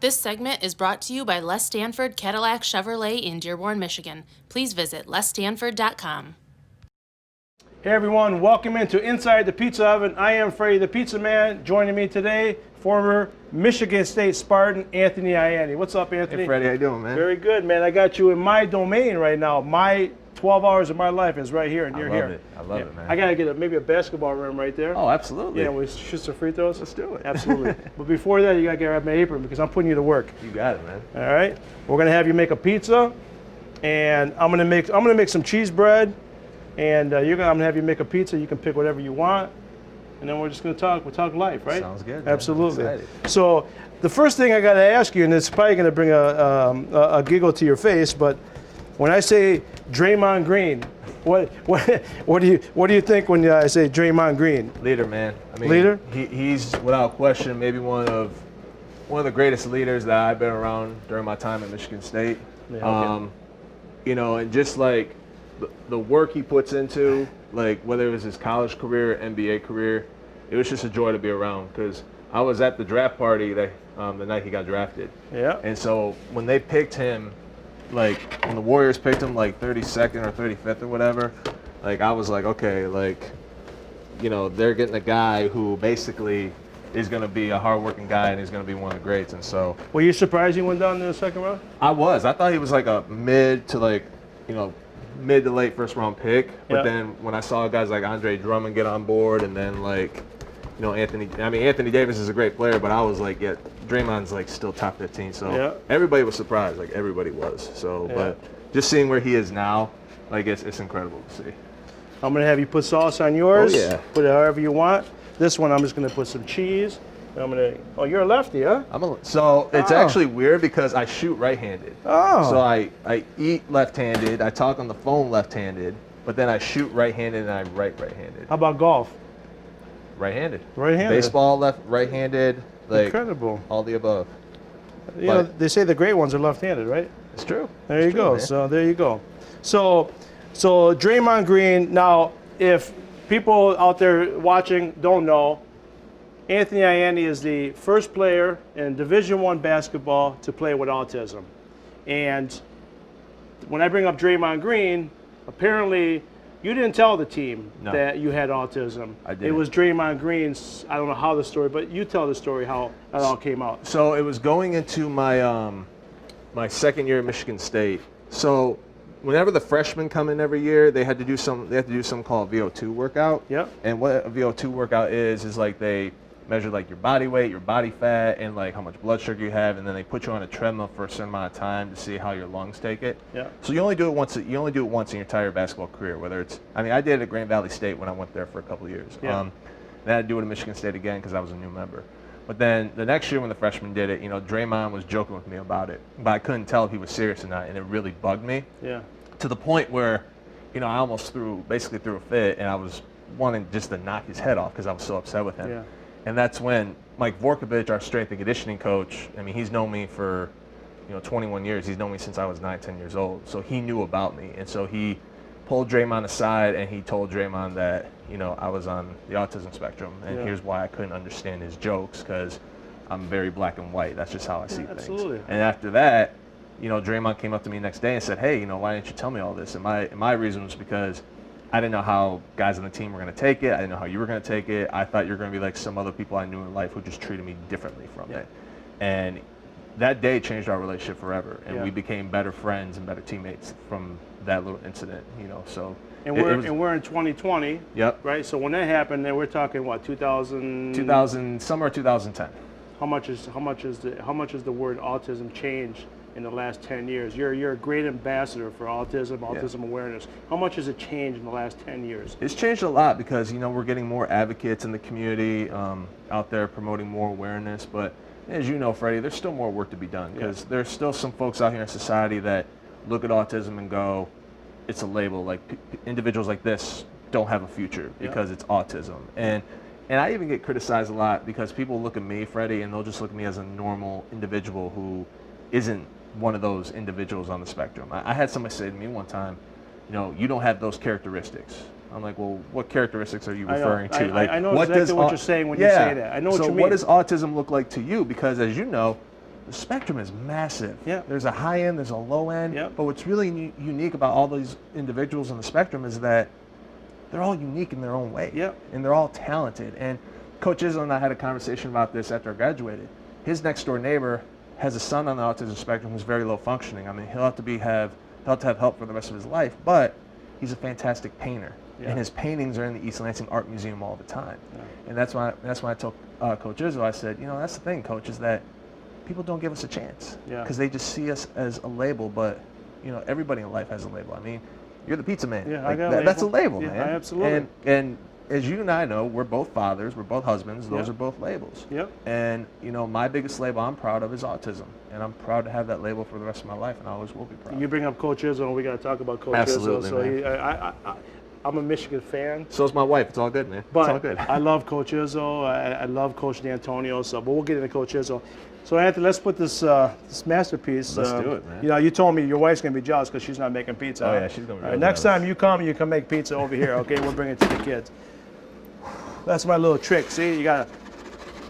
This segment is brought to you by Les Stanford Cadillac Chevrolet in Dearborn, Michigan. Please visit lesstanford.com. Hey everyone, welcome into Inside the Pizza Oven. I am Fredi the Pizza Man. Joining me today, former Michigan State Spartan, Anthony Ianni. What's up, Anthony? Hey Fredi, how you doing, man? Very good, man. I got you in my domain right now. My 12 hours of my life is right here, and you're here. I love it, man. I gotta get maybe a basketball rim right there. Oh, absolutely. Yeah, we shoot some free throws. Let's do it. Absolutely. But before that, you gotta grab my apron because I'm putting you to work. You got it, man. All right. We're gonna have you make a pizza, and I'm gonna make some cheese bread, and I'm gonna have you make a pizza. You can pick whatever you want, and then we're just gonna talk. We'll talk life, right? Sounds good, man. Absolutely. So the first thing I gotta ask you, and it's probably gonna bring a giggle to your face, but when I say Draymond Green, what do you think when I say Draymond Green? Leader, man. I mean, Leader? He's without question maybe one of the greatest leaders that I've been around during my time at Michigan State. Yeah, okay. You know, and just like the work he puts into, like whether it was his college career, NBA career, it was just a joy to be around because I was at the draft party that the night he got drafted. Yeah. And so when they picked him, like when the Warriors picked him like 32nd or 35th or whatever, like I was like, okay, like, you know, they're getting a guy who basically is going to be a hardworking guy and he's going to be one of the greats. And so, Were you surprised he went down in the second round? I thought he was like a mid to late first round pick. But Yeah. then when I saw guys like Andre Drummond get on board and then like, you know, Anthony Davis is a great player, but I was like, yeah, Draymond's like still top 15. So Yeah. everybody was surprised, like everybody was. So, Yeah. but just seeing where he is now, like it's incredible to see. I'm gonna have you put sauce on yours. Oh, yeah. Put it however you want. This one, I'm just gonna put some cheese. Oh, you're a lefty, huh? So it's Oh. actually weird because I shoot right-handed. Oh. So I eat left-handed, I talk on the phone left-handed, but then I shoot right-handed and I write right-handed. How about golf? Right-handed. Right-handed. Baseball right-handed, like Incredible. all the above. You know, they say the great ones are left-handed, right? It's true. There you It's true, go. man. So there you go. So Draymond Green. Now, if people out there watching don't know, Anthony Ianni is the first player in Division I basketball to play with autism. And when I bring up Draymond Green, apparently you didn't tell the team No. that you had autism. I didn't. It was Draymond Green's. I don't know how the story, but you tell the story how that all came out. So it was going into my my second year at Michigan State. So whenever the freshmen come in every year, they had to do something called a VO2 workout. Yep. And what a VO2 workout is like they measure like your body weight, your body fat, and like how much blood sugar you have, and then they put you on a treadmill for a certain amount of time to see how your lungs take it. Yeah. So you only do it once. You only do it once in your entire basketball career. Whether it's, I mean, I did it at Grand Valley State when I went there for a couple of years. Yeah. Then I had to do it at Michigan State again because I was a new member. But then the next year when the freshmen did it, you know, Draymond was joking with me about it, but I couldn't tell if he was serious or not, and it really bugged me. Yeah. To the point where, you know, I almost basically threw a fit, and I was wanting just to knock his head off because I was so upset with him. Yeah. And that's when Mike Vorkovich, our strength and conditioning coach, I mean, he's known me for, 21 years. He's known me since I was 9, 10 years old. So he knew about me. And so he pulled Draymond aside and he told Draymond that, I was on the autism spectrum. And Yeah. here's why I couldn't understand his jokes, because I'm very black and white. That's just how I see absolutely. things. And after that, Draymond came up to me the next day and said, hey, why didn't you tell me all this? And my reason was because I didn't know how guys on the team were going to take it. I didn't know how you were going to take it. I thought you were going to be like some other people I knew in life who just treated me differently from it. And that day changed our relationship forever. And we became better friends and better teammates from that little incident, So. And we're in 2020. Yep. Right. So when that happened, then we're talking what, 2000, summer of 2010. How much is the word autism changed in the last 10 years? You're a great ambassador for autism awareness. How much has it changed in the last 10 years? It's changed a lot because we're getting more advocates in the community out there promoting more awareness. But as you know, Fredi, there's still more work to be done because there's still some folks out here in society that look at autism and go, it's a label. Like individuals like this don't have a future because it's autism. And I even get criticized a lot because people look at me, Fredi, and they'll just look at me as a normal individual who isn't one of those individuals on the spectrum. I had somebody say to me one time, you don't have those characteristics. I'm like, well, what characteristics are you referring to? I know exactly what you're saying when you say that. I know what you mean. So what does autism look like to you? Because as you know, the spectrum is massive. Yeah. There's a high end, there's a low end. Yeah. But what's really unique about all these individuals on the spectrum is that they're all unique in their own way. Yeah. And they're all talented. And Coach Izzo and I had a conversation about this after I graduated. His next door neighbor has a son on the autism spectrum who's very low functioning. I mean, he'll have to have help for the rest of his life, but he's a fantastic painter. Yeah. And his paintings are in the East Lansing Art Museum all the time. Yeah. And that's why I told Coach Izzo, I said, that's the thing, Coach, is that people don't give us a chance. Yeah. Because they just see us as a label, but everybody in life has a label. I mean, you're the pizza man. Yeah, like, I got a label. That's a label, yeah, man. Absolutely. And as you and I know, we're both fathers, we're both husbands, those Yeah. are both labels. Yep. And my biggest label I'm proud of is autism. And I'm proud to have that label for the rest of my life, and I always will be proud. You bring up Coach Izzo, and we got to talk about Coach Absolutely, Izzo. So man. I'm a Michigan fan. So is my wife. It's all good, man. But it's all good. I love Coach Izzo. I love Coach D'Antonio. So, but we'll get into Coach Izzo. So, Anthony, let's put this masterpiece. Let's do it, man. You told me your wife's gonna be jealous because she's not making pizza. Oh, yeah, she's gonna be real Next jealous. time you can make pizza over here. Okay, we'll bring it to the kids. That's my little trick. See, you gotta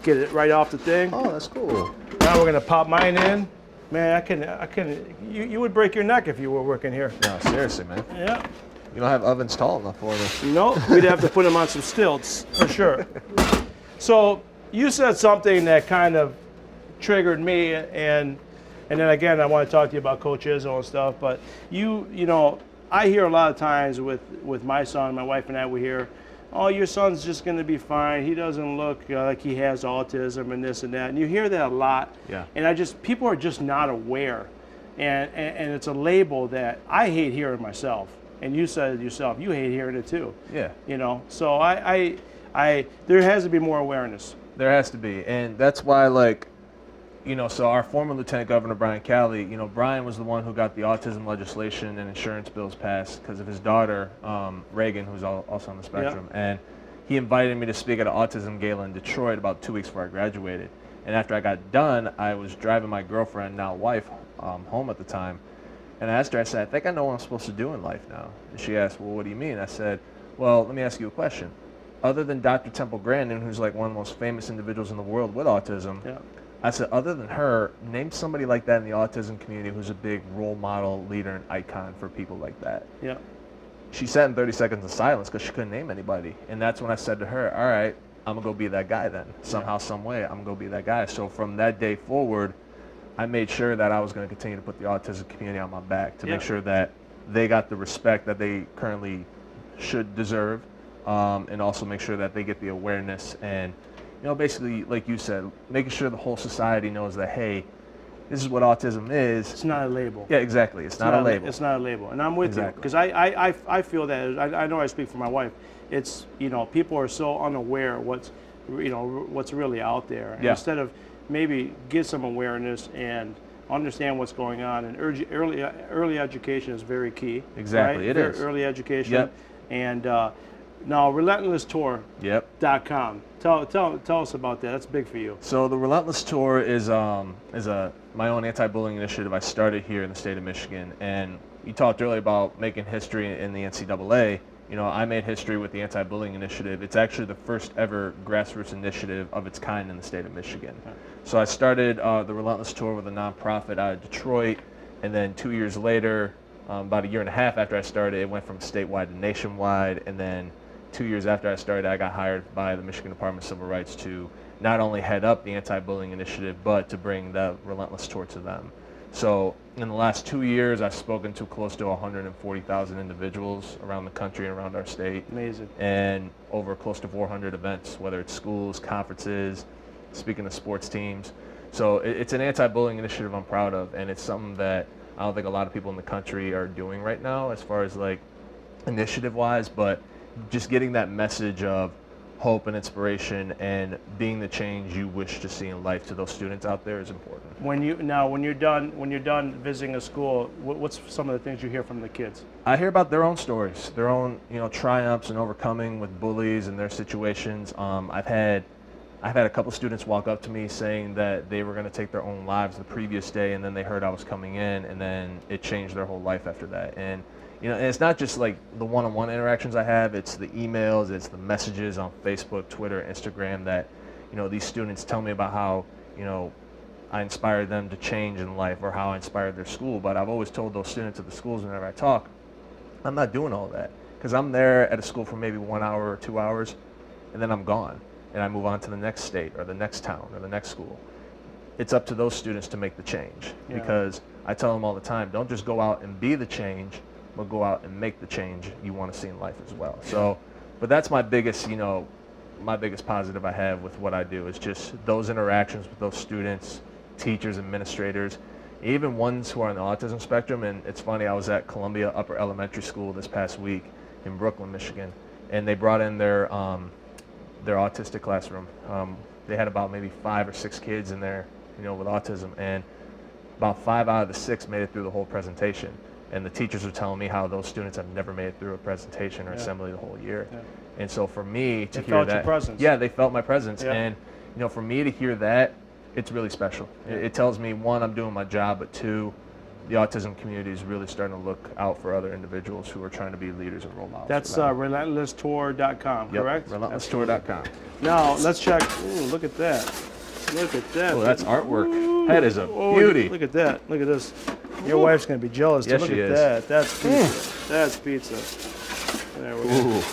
get it right off the thing. Oh, that's cool. Now we're gonna pop mine in. Man, I can. You would break your neck if you were working here. No, seriously, man. Yeah. You don't have ovens tall enough for me. No, we'd have to put them on some stilts for sure. So you said something that kind of triggered me, and then again, I want to talk to you about Coach Izzo and stuff. But I hear a lot of times with my son, my wife and I, we hear, "Oh, your son's just going to be fine. He doesn't look like he has autism and this and that." And you hear that a lot. Yeah. And people are just not aware, and it's a label that I hate hearing myself. And you said it yourself, you hate hearing it too. Yeah. So I there has to be more awareness. There has to be, and that's why, so our former Lieutenant Governor Brian Calley, Brian was the one who got the autism legislation and insurance bills passed because of his daughter, Reagan, who's also on the spectrum, and he invited me to speak at an autism gala in Detroit about 2 weeks before I graduated. And after I got done, I was driving my girlfriend, now wife, home at the time. And I asked her, I said, "I think I know what I'm supposed to do in life now." And she asked, "Well, what do you mean?" I said, "Well, let me ask you a question. Other than Dr. Temple Grandin, who's like one of the most famous individuals in the world with autism," I said, "other than her, name somebody like that in the autism community who's a big role model, leader, and icon for people like that." Yeah. She sat in 30 seconds of silence because she couldn't name anybody. And that's when I said to her, "All right, I'm going to go be that guy then. Somehow, some way, I'm going to go be that guy." So from that day forward, I made sure that I was going to continue to put the autism community on my back to make sure that they got the respect that they currently should deserve, and also make sure that they get the awareness and, basically, like you said, making sure the whole society knows that, hey, this is what autism is. It's not a label. Yeah, exactly. It's not a label. It's not a label. And I'm with you. Because I feel that, I know I speak for my wife, it's, people are so unaware what's really out there. And instead of maybe get some awareness and understand what's going on, and early education is very key. Exactly, right? it is. Early education. Yep. And now relentlesstour.com. Tell us about that. That's big for you. So the Relentless Tour is my own anti-bullying initiative I started here in the state of Michigan. And you talked earlier about making history in the NCAA. I made history with the anti-bullying initiative. It's actually the first ever grassroots initiative of its kind in the state of Michigan. So I started the Relentless Tour with a nonprofit out of Detroit, and then 2 years later, about a year and a half after I started, it went from statewide to nationwide, and then 2 years after I started, I got hired by the Michigan Department of Civil Rights to not only head up the anti-bullying initiative, but to bring the Relentless Tour to them. So in the last 2 years, I've spoken to close to 140,000 individuals around the country and around our state. Amazing. And over close to 400 events, whether it's schools, conferences, speaking to sports teams. So it's an anti-bullying initiative I'm proud of, and it's something that I don't think a lot of people in the country are doing right now as far as like initiative-wise, but just getting that message of hope and inspiration and being the change you wish to see in life to those students out there is important. When you're done visiting a school, what's some of the things you hear from the kids? I hear about their own stories, their own triumphs and overcoming with bullies and their situations. I've had a couple students walk up to me saying that they were going to take their own lives the previous day, and then they heard I was coming in, and then it changed their whole life after that. And and it's not just like the one-on-one interactions I have, it's the emails, it's the messages on Facebook, Twitter, Instagram that, these students tell me about how, I inspired them to change in life or how I inspired their school. But I've always told those students at the schools whenever I talk, I'm not doing all that, because I'm there at a school for maybe 1 hour or 2 hours, and then I'm gone, and I move on to the next state or the next town or the next school. It's up to those students to make the change, because I tell them all the time, don't just go out and be the change, but go out and make the change you want to see in life as well. So, but that's my biggest, my biggest positive I have with what I do is just those interactions with those students, teachers, administrators, even ones who are on the autism spectrum. And it's funny, I was at Columbia Upper Elementary School this past week in Brooklyn, Michigan, and they brought in their autistic classroom. They had about maybe 5 or 6 kids in there, with autism, and about 5 out of the 6 made it through the whole presentation. And the teachers were telling me how those students have never made it through a presentation or assembly the whole year. And so for me to hear that, they felt my presence. And for me to hear that, it's really special. It tells me, 1, I'm doing my job, but 2, the autism community is really starting to look out for other individuals who are trying to be leaders and role models. That's relentlesstour.com, correct? Relentlesstour.com. Now let's check. Ooh, look at that. Look at that. Oh, that's artwork. That is a beauty. Look at that. Look at this. Your wife's gonna be jealous. Yes, look she at is. that. That's pizza. That's pizza. There we go.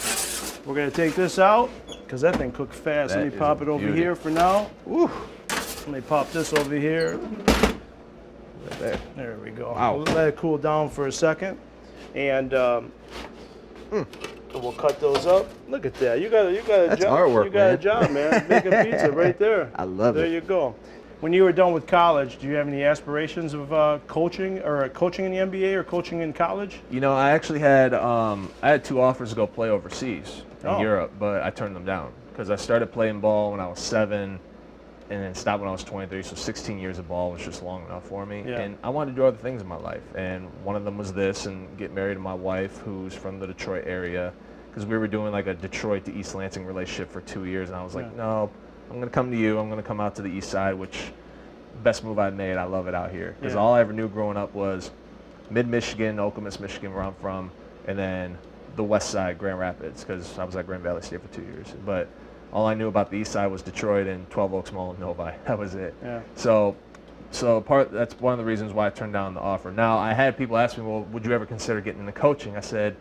We're gonna take this out because that thing cooked fast. That Let me is pop a it over beauty. here for now. Ooh. Let me pop this over here. Right there. There we go. Wow. We'll let it cool down for a second, and we'll cut those up. Look at that. You got a That's job. artwork, You got man. a job, man. Making pizza right there. I love There it. you go. When you were done with college, do you have any aspirations of coaching in the NBA or coaching in college? I actually had I had 2 offers to go play overseas in Europe, but I turned them down because I started playing ball when I was 7 and then stopped when I was 23, so 16 years of ball was just long enough for me. Yeah. And I wanted to do other things in my life, and one of them was this, and get married to my wife, who's from the Detroit area, because we were doing like a Detroit to East Lansing relationship for 2 years, and I was like, no, I'm going to come to you. I'm going to come out to the east side, which best move I made. I love it out here, because all I ever knew growing up was mid-Michigan, Okemos, Michigan, where I'm from, and then the west side, Grand Rapids, because I was at Grand Valley State for 2 years. But all I knew about the east side was Detroit and 12 Oaks Mall and Novi. That was it. Yeah. So that's one of the reasons why I turned down the offer. Now, I had people ask me, well, would you ever consider getting into coaching? I said,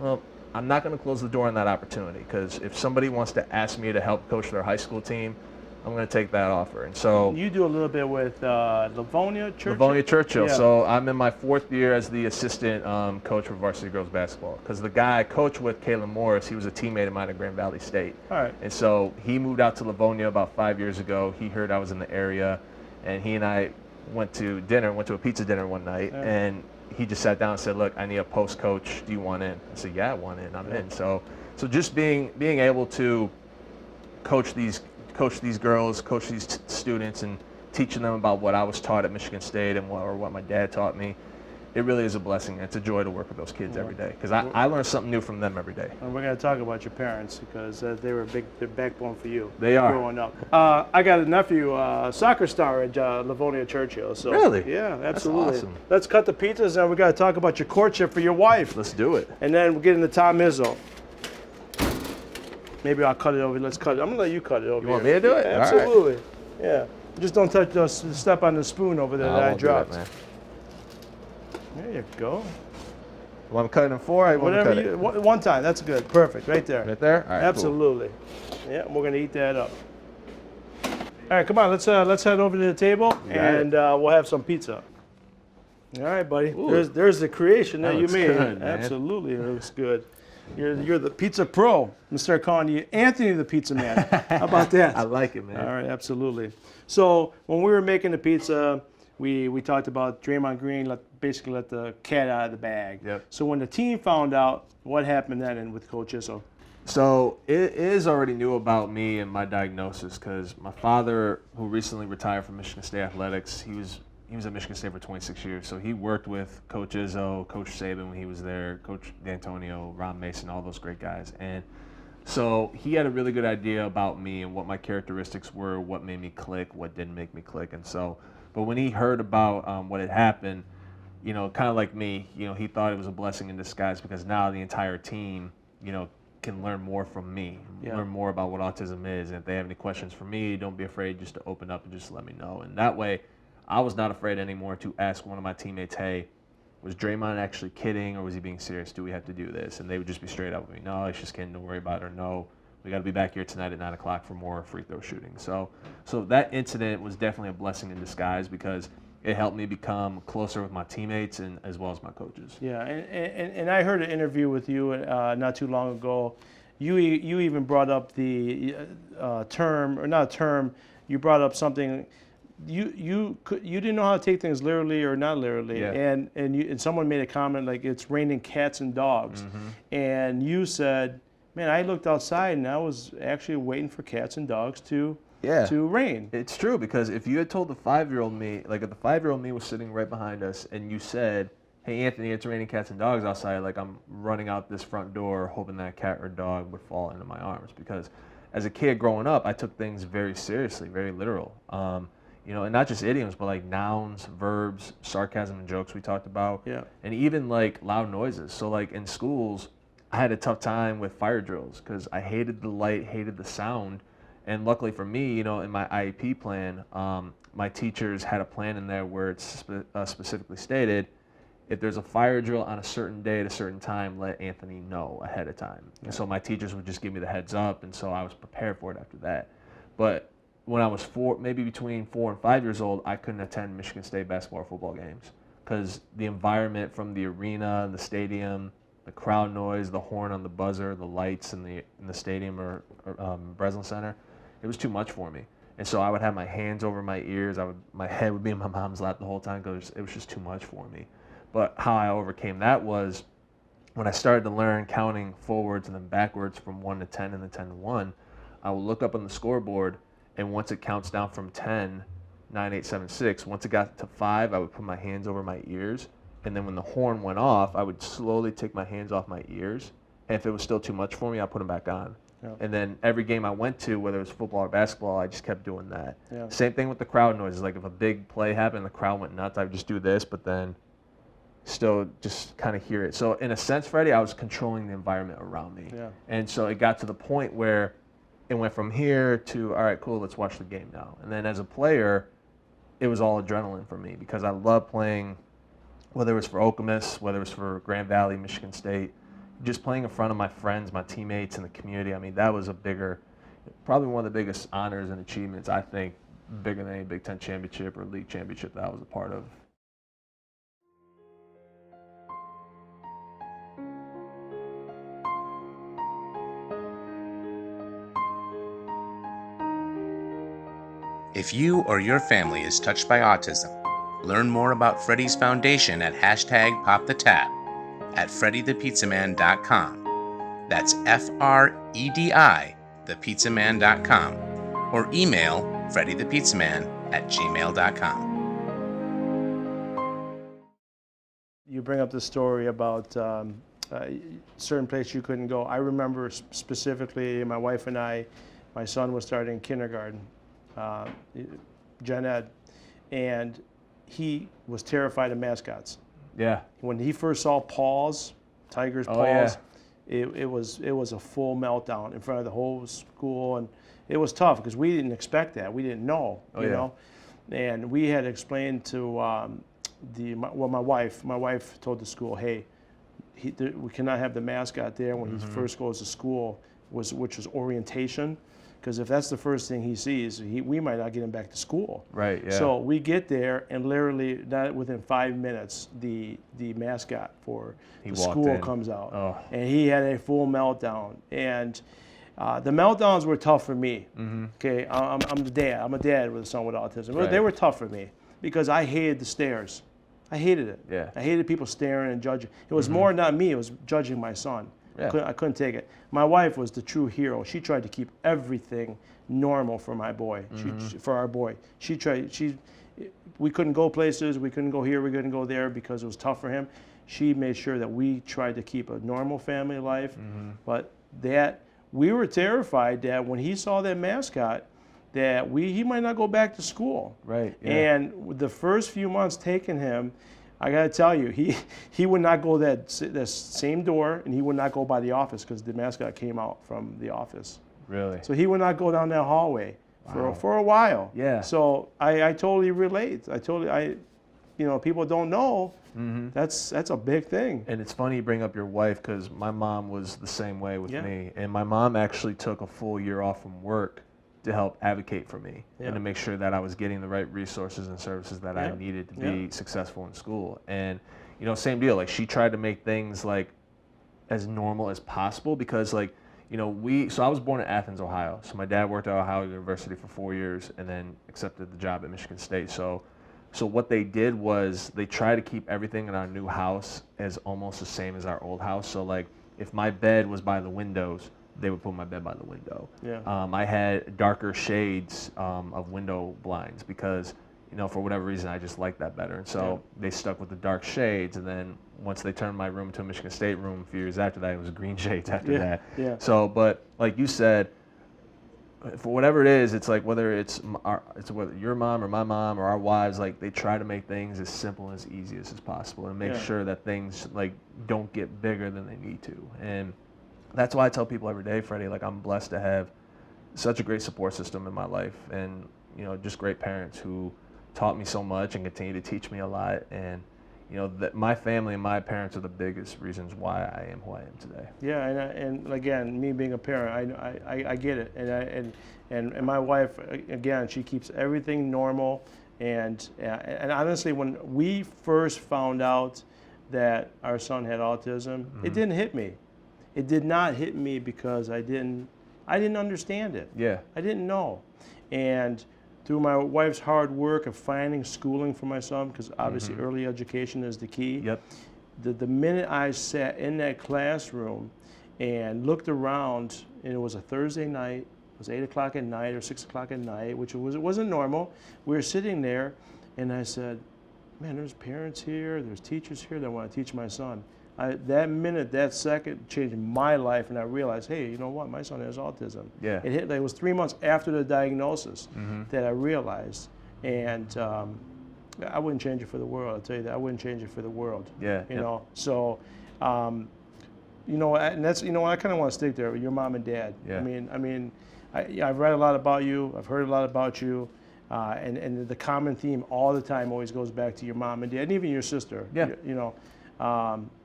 well, I'm not going to close the door on that opportunity, because if somebody wants to ask me to help coach their high school team, I'm going to take that offer. And so you do a little bit with Livonia Churchill. Livonia Churchill. Yeah. So I'm in my 4th year as the assistant coach for varsity girls basketball, because the guy I coached with, Kalen Morris, he was a teammate of mine at Grand Valley State. All right. And so he moved out to Livonia about 5 years ago. He heard I was in the area, and he and I went to a pizza dinner one night, and he just sat down and said, look, I need a post coach. Do you want in? I said, yeah, I want in. I'm in. So just being able to coach these girls, coach these students, and teaching them about what I was taught at Michigan State and what my dad taught me, it really is a blessing. It's a joy to work with those kids every day, because I learn something new from them every day. And we're going to talk about your parents, because they were they're backbone for you. They are. Growing up. I got a nephew, soccer star at Livonia Churchill. So, Really? Yeah, absolutely. That's awesome. Let's cut the pizzas, and we got to talk about your courtship for your wife. Let's do it. And then we'll get into Tom Izzo. Maybe I'll cut it over. Let's cut it. I'm going to let you cut it over. You want me to do it? Yeah, All right. absolutely. Yeah. Just don't step on the spoon over there that I won't do dropped. man. There you go. You want to cut it in 4? I want to Whatever cut you, it. one time. That's good. Perfect. Right there. Right there? All right, Absolutely. Yeah, we're gonna eat that up. All right, come on. Let's head over to the table, and we'll have some pizza. All right, buddy. Ooh. There's the creation that you looks made. good, man. Absolutely, it looks good. You're the pizza pro. I'm gonna start calling you Anthony the Pizza Man. How about that? I like it, man. All right, absolutely. So when we were making the pizza, we talked about Draymond Green basically let the cat out of the bag. Yep. So when the team found out, what happened then with Coach Izzo? So it is already knew about me and my diagnosis, because my father, who recently retired from Michigan State Athletics, he was at Michigan State for 26 years. So he worked with Coach Izzo, Coach Saban when he was there, Coach D'Antonio, Ron Mason, all those great guys. And so he had a really good idea about me and what my characteristics were, what made me click, what didn't make me click. And so, but when he heard about what had happened, kind of like me, he thought it was a blessing in disguise, because now the entire team, can learn more from me, Yeah. learn more about what autism is. And if they have any questions for me, don't be afraid just to open up and just let me know. And that way, I was not afraid anymore to ask one of my teammates, hey, was Draymond actually kidding or was he being serious? Do we have to do this? And they would just be straight up with me. No, he's just kidding. Don't worry about it. Or no, we got to be back here tonight at 9 o'clock for more free throw shooting. So that incident was definitely a blessing in disguise because it helped me become closer with my teammates and as well as my coaches. Yeah, and I heard an interview with you not too long ago. You even brought up the term, or not a term, you brought up something. You didn't know how to take things literally or not literally, Yeah. and someone made a comment like it's raining cats and dogs, and you said, man, I looked outside and I was actually waiting for cats and dogs to rain. It's true, because if you had told the 5-year-old me, like if the 5-year-old me was sitting right behind us and you said, hey, Anthony, it's raining cats and dogs outside, like I'm running out this front door hoping that cat or dog would fall into my arms. Because as a kid growing up, I took things very seriously, very literal. You know, and not just idioms, but like nouns, verbs, sarcasm and jokes we talked about. Yeah. And even like loud noises. So like in schools, I had a tough time with fire drills because I hated the light, hated the sound. And luckily for me, you know, in my IEP plan, my teachers had a plan in there where it's specifically stated, if there's a fire drill on a certain day at a certain time, let Anthony know ahead of time. Yeah. And so my teachers would just give me the heads up, and so I was prepared for it after that. But when I was maybe between 4 and 5 years old, I couldn't attend Michigan State basketball or football games because the environment from the arena, the stadium, the crowd noise, the horn on the buzzer, the lights in the stadium or Breslin Center, it was too much for me. And so I would have my hands over my ears. My head would be in my mom's lap the whole time because it was just too much for me. But how I overcame that was when I started to learn counting forwards and then backwards from 1 to 10 and then 10 to 1, I would look up on the scoreboard, and once it counts down from 10, 9, 8, 7, 6, once it got to 5, I would put my hands over my ears. And then when the horn went off, I would slowly take my hands off my ears. And if it was still too much for me, I'd put them back on. Yeah. And then every game I went to, whether it was football or basketball, I just kept doing that. Yeah. Same thing with the crowd noises. Like if a big play happened and the crowd went nuts, I would just do this, but then still just kind of hear it. So in a sense, Fredi, I was controlling the environment around me. Yeah. And so it got to the point where it went from here to, all right, cool, let's watch the game now. And then as a player, it was all adrenaline for me because I love playing, whether it was for Okemos, whether it was for Grand Valley, Michigan State, just playing in front of my friends, my teammates, and the community. I mean, that was probably one of the biggest honors and achievements, I think, bigger than any Big Ten championship or league championship that I was a part of. If you or your family is touched by autism, learn more about Fredi's foundation at #PopTheTap at FrediThePizzaMan.com. That's Fredi, thepizzaman.com, or email FrediThePizzaman@gmail.com. You bring up the story about certain place you couldn't go. I remember specifically my wife and I, my son was starting kindergarten, Gen Ed, and he was terrified of mascots. Yeah. When he first saw paws, Tiger's paws, yeah. it was a full meltdown in front of the whole school, and it was tough because we didn't expect that. We didn't know, you know, and we had explained to my wife told the school, hey, we cannot have the mascot there when he first goes to school, which was orientation. Because if that's the first thing he sees, we might not get him back to school. Right. Yeah. So we get there, and literally, not within 5 minutes, the mascot for the school comes out, and he had a full meltdown. And the meltdowns were tough for me. Okay, I'm the dad. I'm a dad with a son with autism. Right. They were tough for me because I hated the stares. I hated it. Yeah. I hated people staring and judging. It was more not me. It was judging my son. Yeah. I couldn't take it. My wife was the true hero. She tried to keep everything normal for my boy, for our boy. We couldn't go places, we couldn't go here, we couldn't go there because it was tough for him. She made sure that we tried to keep a normal family life, but we were terrified that when he saw that mascot, that he might not go back to school. Right. Yeah. And the first few months taking him, I gotta tell you, he would not go that same door, and he would not go by the office because the mascot came out from the office. Really? So he would not go down that hallway for a while. Yeah. So I totally relate. People don't know. That's a big thing. And it's funny you bring up your wife because my mom was the same way with Yeah. me. And my mom actually took a full year off from work to help advocate for me and to make sure that I was getting the right resources and services that I needed to be successful in school. And, same deal. Like, she tried to make things like as normal as possible because, like, so I was born in Athens, Ohio. So my dad worked at Ohio University for 4 years and then accepted the job at Michigan State. So what they did was they tried to keep everything in our new house as almost the same as our old house. So, like, if my bed was by the windows, they would put my bed by the window. Yeah. I had darker shades of window blinds because, for whatever reason, I just liked that better. And so they stuck with the dark shades. And then once they turned my room to a Michigan State room a few years after that, it was green shades after that. Yeah. So, but like you said, for whatever it is, it's like whether it's whether your mom or my mom or our wives, like they try to make things as simple and as easy as possible and make sure that things like don't get bigger than they need to. And that's why I tell people every day, Fredi, like I'm blessed to have such a great support system in my life and, just great parents who taught me so much and continue to teach me a lot. And, that my family and my parents are the biggest reasons why I am who I am today. Yeah, and again, me being a parent, I get it, and my wife, again, she keeps everything normal, and honestly, when we first found out that our son had autism, it didn't hit me. It did not hit me because I didn't understand it. Yeah. I didn't know, and through my wife's hard work of finding schooling for my son, because obviously early education is the key. Yep. The minute I sat in that classroom and looked around, and it was a Thursday night, it was 8 o'clock at night or 6 o'clock at night, which it wasn't normal. We were sitting there, and I said, man, there's parents here, there's teachers here that want to teach my son. That minute, that second changed my life, and I realized, hey, you know what? My son has autism. Yeah. It was 3 months after the diagnosis that I realized, and I wouldn't change it for the world. I'll tell you that I wouldn't change it for the world. Yeah. You know. So, and that's I kind of want to stick there. Your mom and dad. Yeah. I mean, I've read a lot about you. I've heard a lot about you. And the common theme all the time always goes back to your mom and dad, and even your sister. Yeah.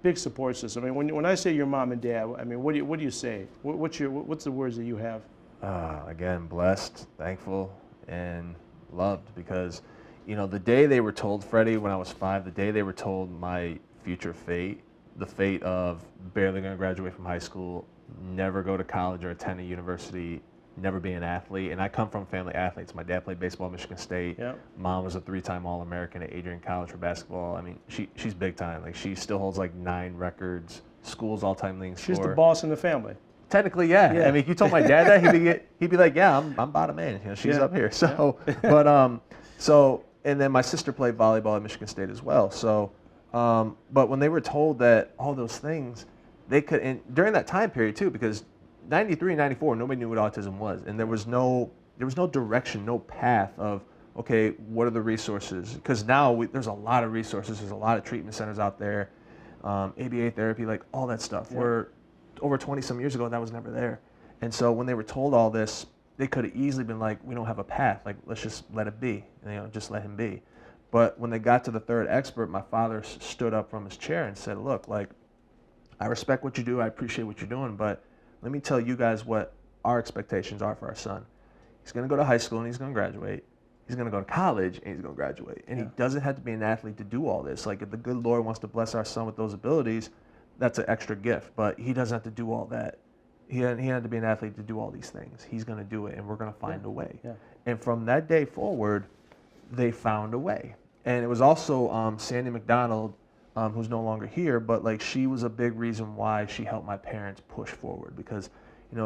Big support system. I mean, when I say your mom and dad, I mean, what do you say? What's the words that you have? Again, blessed, thankful, and loved because, the day they were told, Fredi, when I was 5, the day they were told my future fate, the fate of barely going to graduate from high school, never go to college or attend a university, never be an athlete. And I come from family athletes. My dad played baseball at Michigan State. Yep. Mom was a 3-time All-American at Adrian College for basketball. I mean, she's big time. Like, she still holds like 9 records, school's all-time leading scorer. She's the boss in the family. Technically, yeah. I mean, if you told my dad that, he'd be like, yeah, I'm bottom man. She's up here. So, but and then my sister played volleyball at Michigan State as well. So, but when they were told that all those things, they could, and during that time period too, because 93 and 94, nobody knew what autism was, and there was no direction, no path of, okay, what are the resources? Because now there's a lot of resources, there's a lot of treatment centers out there, ABA therapy, like all that stuff. Yeah. Where over 20 some years ago, that was never there. And so when they were told all this, they could have easily been like, we don't have a path, like let's just let it be, just let him be. But when they got to the third expert, my father stood up from his chair and said, look, like, I respect what you do, I appreciate what you're doing, but let me tell you guys what our expectations are for our son. He's going to go to high school and he's going to graduate. He's going to go to college and he's going to graduate. And he doesn't have to be an athlete to do all this. Like, if the good Lord wants to bless our son with those abilities, that's an extra gift. But he doesn't have to do all that. He had to be an athlete to do all these things. He's going to do it, and we're going to find a way. Yeah. And from that day forward, they found a way. And it was also Sandy McDonald, who's no longer here, but like she was a big reason why she helped my parents push forward because,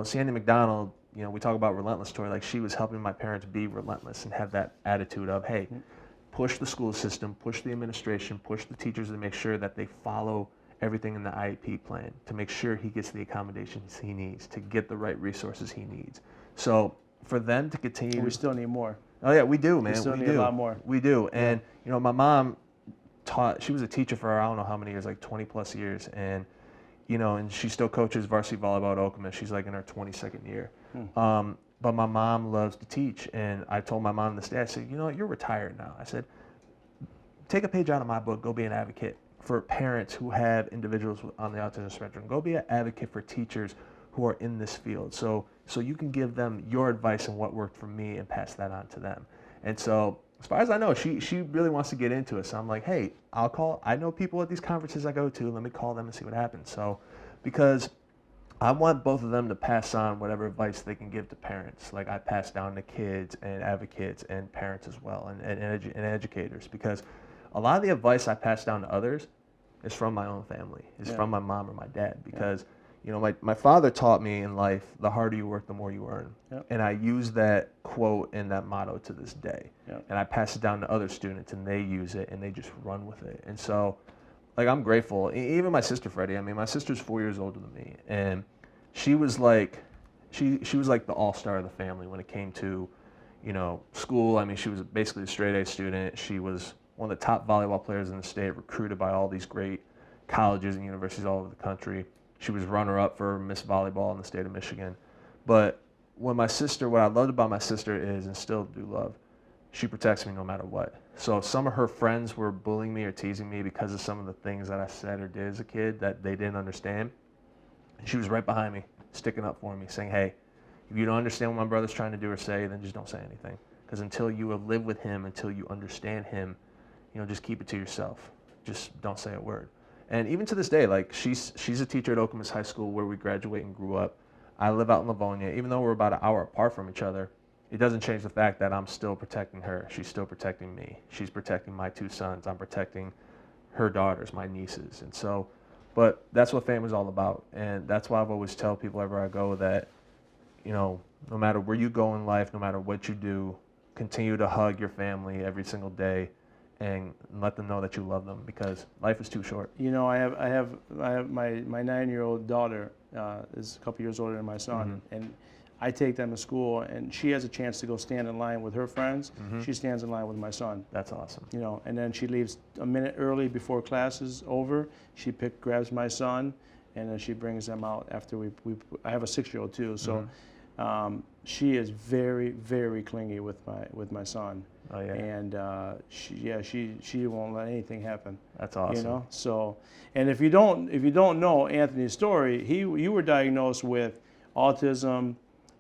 Sandy McDonald, we talk about Relentless Tour, like she was helping my parents be relentless and have that attitude of, hey, push the school system, push the administration, push the teachers to make sure that they follow everything in the IEP plan, to make sure he gets the accommodations he needs, to get the right resources he needs. So for them to continue. We still need more. Oh yeah, we do, man. We still need a lot more. We do. And, my mom she was a teacher for I don't know how many years, like 20 plus years. And, and she still coaches varsity volleyball at Okemos. She's like in her 22nd year. But my mom loves to teach. And I told my mom this day, I said, you're retired now. I said, take a page out of my book, go be an advocate for parents who have individuals on the autism spectrum. Go be an advocate for teachers who are in this field. So you can give them your advice and what worked for me and pass that on to them. And so as far as I know, she really wants to get into it. So I'm like, hey, I know people at these conferences I go to. Let me call them and see what happens. So because I want both of them to pass on whatever advice they can give to parents. Like I pass down to kids and advocates and parents as well and educators, because a lot of the advice I pass down to others is from my own family. It's from my mom or my dad, because my father taught me in life, the harder you work, the more you earn. Yep. And I use that quote and that motto to this day. Yep. And I pass it down to other students, and they use it, and they just run with it. And so, like, I'm grateful. Even my sister, Fredi, I mean, my sister's 4 years older than me, and she was like, she was like the all-star of the family when it came to, school. I mean, she was basically a straight-A student. She was one of the top volleyball players in the state, recruited by all these great colleges and universities all over the country. She was runner-up for Miss Volleyball in the state of Michigan. But what I loved about my sister is, and still do love, she protects me no matter what. So if some of her friends were bullying me or teasing me because of some of the things that I said or did as a kid that they didn't understand, she was right behind me, sticking up for me, saying, hey, if you don't understand what my brother's trying to do or say, then just don't say anything. Because until you live with him, until you understand him, just keep it to yourself. Just don't say a word. And even to this day, like she's a teacher at Okemos High School where we graduate and grew up. I live out in Livonia. Even though we're about an hour apart from each other, it doesn't change the fact that I'm still protecting her. She's still protecting me. She's protecting my two sons. I'm protecting her daughters, my nieces. And so, but that's what family's all about. And that's why I've always tell people wherever I go that, no matter where you go in life, no matter what you do, continue to hug your family every single day and let them know that you love them, because life is too short. I have my 9-year-old daughter is a couple years older than my son, and I take them to school, and she has a chance to go stand in line with her friends. She stands in line with my son. That's awesome. And then she leaves a minute early before class is over. She grabs my son, and then she brings them out after I have a 6-year-old too, so she is very, very clingy with my son. Oh yeah. And she won't let anything happen. That's awesome. So, and if you don't know Anthony's story, you were diagnosed with autism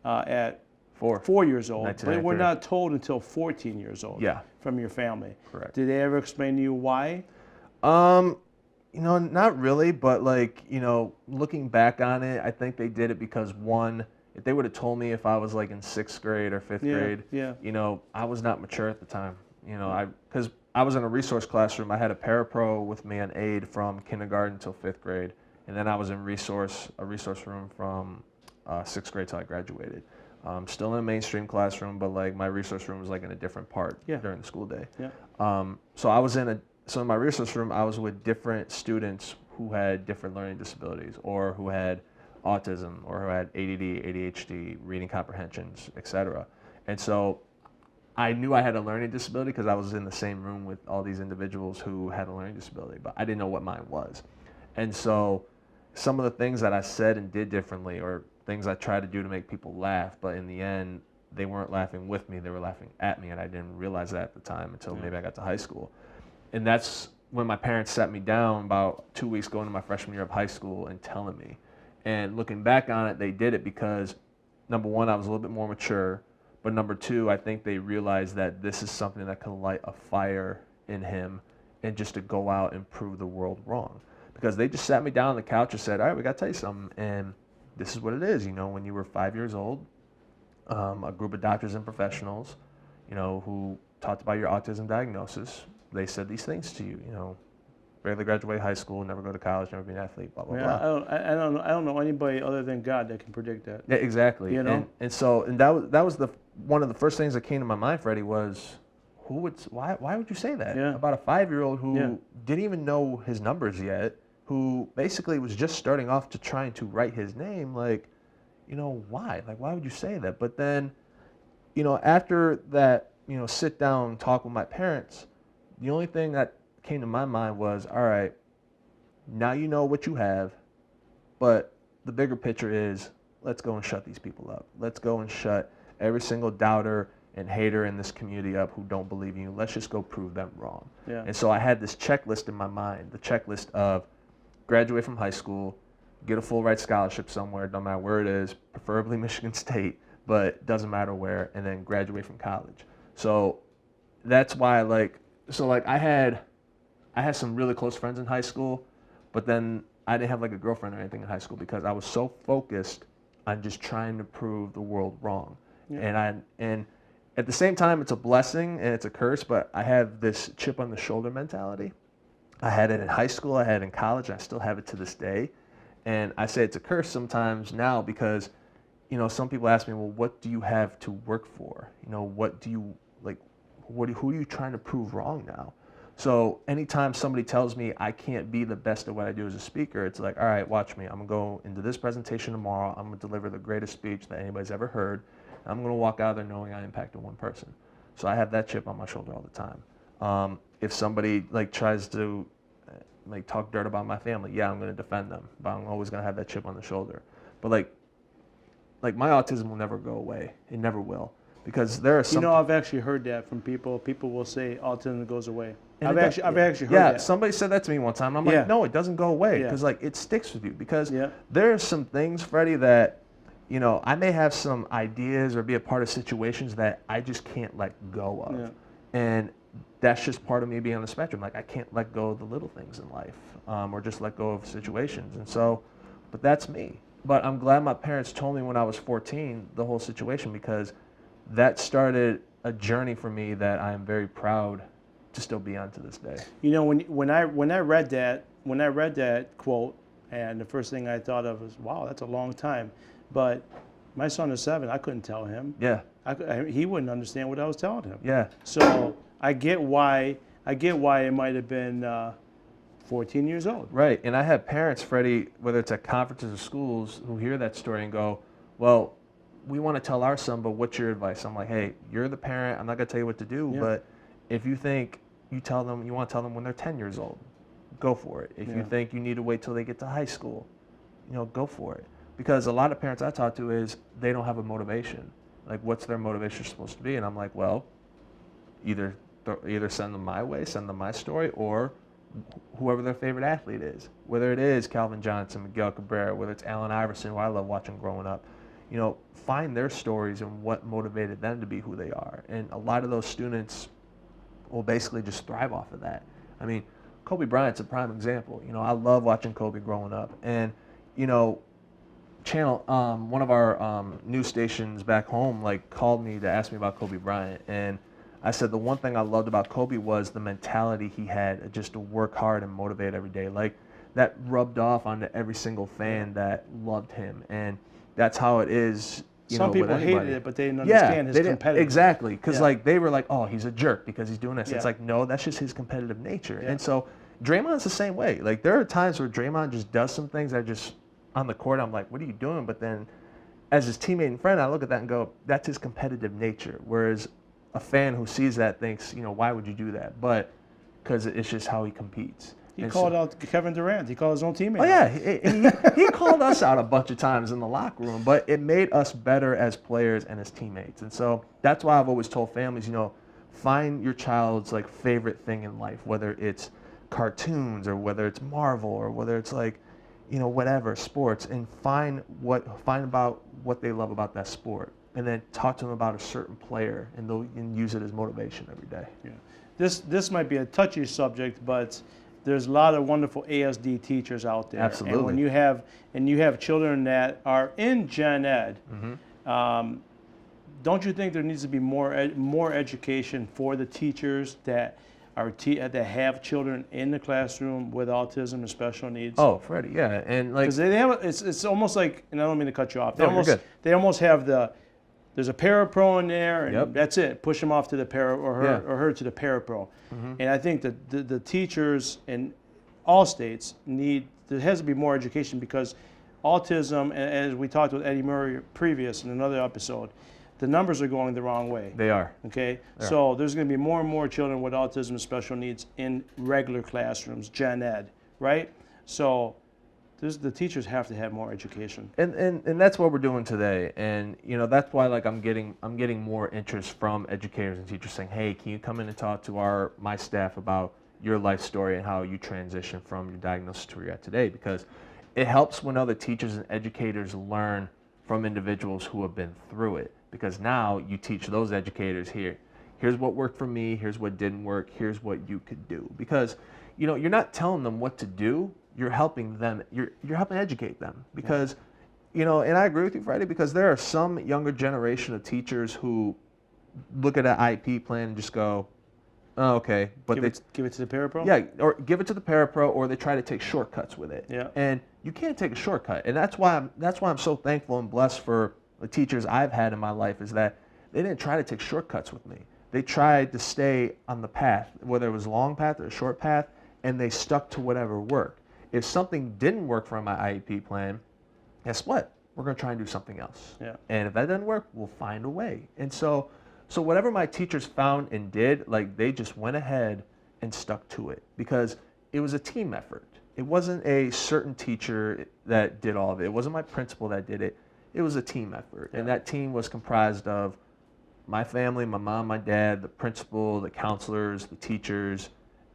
at 4 years old, but we're not told until 14 years old. Yeah. From your family. Correct. Did they ever explain to you why? Not really, but looking back on it, I think they did it because one, if they would have told me if I was like in 6th grade or 5th grade, I was not mature at the time. Because I was in a resource classroom. I had a parapro with me on aid from kindergarten till 5th grade, and then I was in a resource room from 6th grade till I graduated. Still in a mainstream classroom, but like my resource room was like in a different part during the school day. Yeah. So in my resource room, I was with different students who had different learning disabilities, or who had autism, or who had ADD, ADHD, reading comprehensions, etc. And so I knew I had a learning disability because I was in the same room with all these individuals who had a learning disability, but I didn't know what mine was. And so some of the things that I said and did differently, or things I tried to do to make people laugh, but in the end, they weren't laughing with me, they were laughing at me, and I didn't realize that at the time until maybe I got to high school. And that's when my parents sat me down about 2 weeks going to my freshman year of high school and telling me. And looking back on it, they did it because, number one, I was a little bit more mature, but number two, I think they realized that this is something that can light a fire in him, and just to go out and prove the world wrong. Because they just sat me down on the couch and said, all right, we got to tell you something, and this is what it is. When you were 5 years old, a group of doctors and professionals, who talked about your autism diagnosis, they said these things to you, barely graduate high school, never go to college, never be an athlete, blah, blah, blah. I don't know anybody other than God that can predict that. Yeah, exactly. And that was one of the first things that came to my mind, Fredi, was why would you say that about a 5-year-old who didn't even know his numbers yet, who basically was just starting off to trying to write his name? Like, why? Like, why would you say that? But then, after that, sit down, talk with my parents, the only thing that came to my mind was, all right, now you know what you have, but the bigger picture is, let's go and shut these people up. Let's go and shut every single doubter and hater in this community up who don't believe in you. Let's just go prove them wrong. Yeah. And so I had this checklist in my mind, the checklist of graduate from high school, get a full ride scholarship somewhere, no matter where it is, preferably Michigan State, but doesn't matter where, and then graduate from college. So that's why I had some really close friends in high school, but then I didn't have like a girlfriend or anything in high school because I was so focused on just trying to prove the world wrong. Yeah. And at the same time, it's a blessing and it's a curse, but I have this chip on the shoulder mentality. I had it in high school, I had it in college, and I still have it to this day. And I say it's a curse sometimes now because, some people ask me, well, what do you have to work for? What do you, who are you trying to prove wrong now? So anytime somebody tells me I can't be the best at what I do as a speaker, it's like, all right, watch me. I'm going to go into this presentation tomorrow. I'm going to deliver the greatest speech that anybody's ever heard. I'm going to walk out of there knowing I impacted one person. So I have that chip on my shoulder all the time. If somebody tries to talk dirt about my family, yeah, I'm going to defend them, but I'm always going to have that chip on the shoulder. But my autism will never go away. It never will, because there are some. I've actually heard that from people. People will say autism goes away. I've actually heard that. Yeah, somebody said that to me one time. I'm like, no, it doesn't go away, because it sticks with you. Because there are some things, Fredi, that I may have some ideas or be a part of situations that I just can't let go of. Yeah. And that's just part of me being on the spectrum. I can't let go of the little things in life, or just let go of situations. And so, but that's me. But I'm glad my parents told me when I was 14 the whole situation, because that started a journey for me that I am very proud to still be on to this day. When I read that quote, and the first thing I thought of was, wow, that's a long time. But my son is 7. I couldn't tell him. Yeah. He wouldn't understand what I was telling him. Yeah. So I get why it might have been 14 years old. Right. And I have parents, Fredi, whether it's at conferences or schools, who hear that story and go, well, we want to tell our son, but what's your advice? I'm like, hey, you're the parent. I'm not going to tell you what to do. Yeah. But if you think you want to tell them when they're 10 years old, go for it. If you think you need to wait till they get to high school, go for it. Because a lot of parents I talk to is they don't have a motivation. What's their motivation supposed to be? And I'm like, well, either send them my way, send them my story, or whoever their favorite athlete is. Whether it is Calvin Johnson, Miguel Cabrera, whether it's Allen Iverson, who I love watching growing up, find their stories and what motivated them to be who they are. And a lot of those students will basically just thrive off of that. I mean, Kobe Bryant's a prime example. I love watching Kobe growing up. And, one of our news stations back home called me to ask me about Kobe Bryant, and I said the one thing I loved about Kobe was the mentality he had, just to work hard and motivate every day. That rubbed off onto every single fan that loved him, and that's how it is. Some people hated it, but they didn't understand his competitive. Exactly, because they were like, oh, he's a jerk because he's doing this. Yeah. It's like, no, that's just his competitive nature. Yeah. And so Draymond's the same way. There are times where Draymond just does some things that just on the court, I'm like, what are you doing? But then as his teammate and friend, I look at that and go, that's his competitive nature. Whereas a fan who sees that thinks, why would you do that? But because it's just how he competes. He called out Kevin Durant. He called his own teammate. Oh, yeah. He called us out a bunch of times in the locker room, but it made us better as players and as teammates. And so that's why I've always told families, find your child's favorite thing in life, whether it's cartoons or whether it's Marvel or whether it's whatever, sports, and find about what they love about that sport, and then talk to them about a certain player, and use it as motivation every day. Yeah. This might be a touchy subject, but there's a lot of wonderful ASD teachers out there. Absolutely. And when you have children that are in Gen Ed, don't you think there needs to be more education for the teachers that that have children in the classroom with autism and special needs? Oh, Fredi, yeah, and because they have it's almost like, and I don't mean to cut you off. They You're almost have there's a parapro in there, and that's it. Push them off to the para or her to the parapro. And I think that the teachers in all states there has to be more education, because autism, and as we talked with Eddie Murray previous in another episode, the numbers are going the wrong way. They are. Okay, so there's going to be more and more children with autism and special needs in regular classrooms, gen ed, right? So the teachers have to have more education. And that's what we're doing today. And you know, that's why like I'm getting more interest from educators and teachers saying, hey, can you come in and talk to my staff about your life story and how you transition from your diagnosis to where you're at today? Because it helps when other teachers and educators learn from individuals who have been through it. Because now you teach those educators, here's what worked for me, here's what didn't work, here's what you could do. Because you know, you're not telling them what to do, you're helping them, you're helping educate them. Because you know, and I agree with you, Fredi, because there are some younger generation of teachers who look at an IEP plan and just go, oh, okay, but give it to the parapro? Yeah, or give it to the parapro, or they try to take shortcuts with it. Yeah. And you can't take a shortcut. And that's why I'm so thankful and blessed for the teachers I've had in my life, is that they didn't try to take shortcuts with me. They tried to stay on the path, whether it was a long path or a short path, and they stuck to whatever worked. If something didn't work for my IEP plan, guess what? We're going to try and do something else. Yeah. And if that doesn't work, we'll find a way. And so whatever my teachers found and did, like, they just went ahead and stuck to it, because it was a team effort. It wasn't a certain teacher that did all of it. It wasn't my principal that did it. It was a team effort. And that team was comprised of my family, my mom, my dad, the principal, the counselors, the teachers,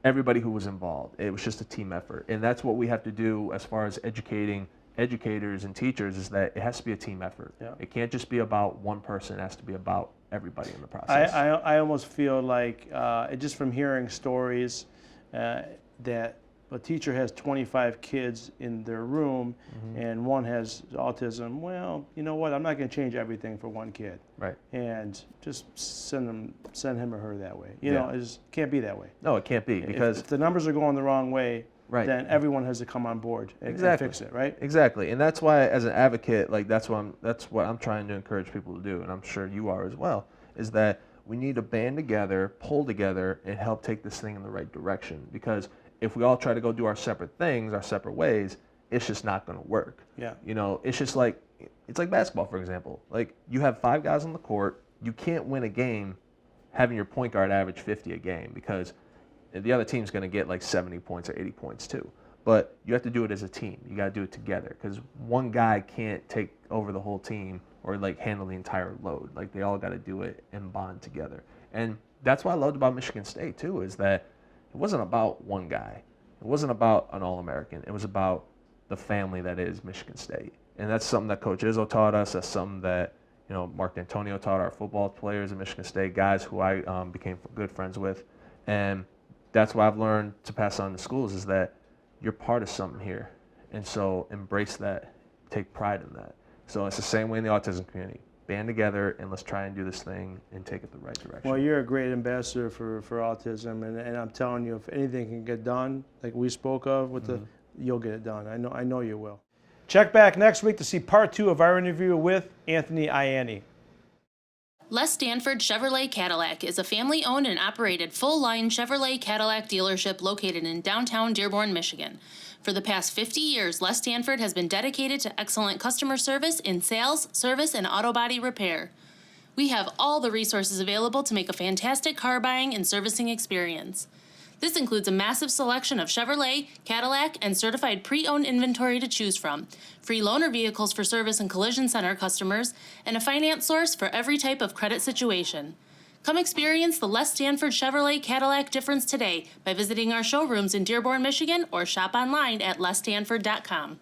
everybody who was involved. It was just a team effort. And that's what we have to do as far as educating educators and teachers, is that it has to be a team effort. Yeah. It can't just be about one person. It has to be about everybody in the process. I almost feel like, just from hearing stories, that a teacher has 25 kids in their room, and one has autism. Well, you know what? I'm not going to change everything for one kid. Right. And just send him or her that way. You know, it just can't be that way. No, it can't be, because if the numbers are going the wrong way, right, then everyone has to come on board and fix it, right? Exactly. And that's why, as an advocate, like, that's what I'm trying to encourage people to do, and I'm sure you are as well, is that we need to band together, pull together, and help take this thing in the right direction. Because if we all try to go do our separate things, our separate ways, it's just not going to work. Yeah. You know, it's just like, it's like basketball, for example. Like, you have 5 guys on the court. You can't win a game having your point guard average 50 a game, because the other team's going to get like 70 points or 80 points too. But you have to do it as a team. You got to do it together, because one guy can't take over the whole team or like handle the entire load. Like, they all got to do it and bond together. And that's what I loved about Michigan State too, is that it wasn't about one guy. It wasn't about an All-American. It was about the family that is Michigan State. And that's something that Coach Izzo taught us. That's something that, you know, Mark D'Antonio taught our football players at Michigan State, guys who I became good friends with. And that's what I've learned to pass on to schools, is that you're part of something here. And so embrace that. Take pride in that. So it's the same way in the autism community. Band together and let's try and do this thing and take it the right direction. Well, you're a great ambassador for autism, and I'm telling you, if anything can get done, like we spoke of with you'll get it done. I know you will. Check back next week to see part 2 of our interview with Anthony Ianni. Les Stanford Chevrolet Cadillac is a family-owned and operated full-line Chevrolet Cadillac dealership located in downtown Dearborn, Michigan. For the past 50 years, Les Stanford has been dedicated to excellent customer service in sales, service, and auto body repair. We have all the resources available to make a fantastic car buying and servicing experience. This includes a massive selection of Chevrolet, Cadillac, and certified pre-owned inventory to choose from, free loaner vehicles for service and collision center customers, and a finance source for every type of credit situation. Come experience the Les Stanford Chevrolet Cadillac difference today by visiting our showrooms in Dearborn, Michigan, or shop online at lesstanford.com.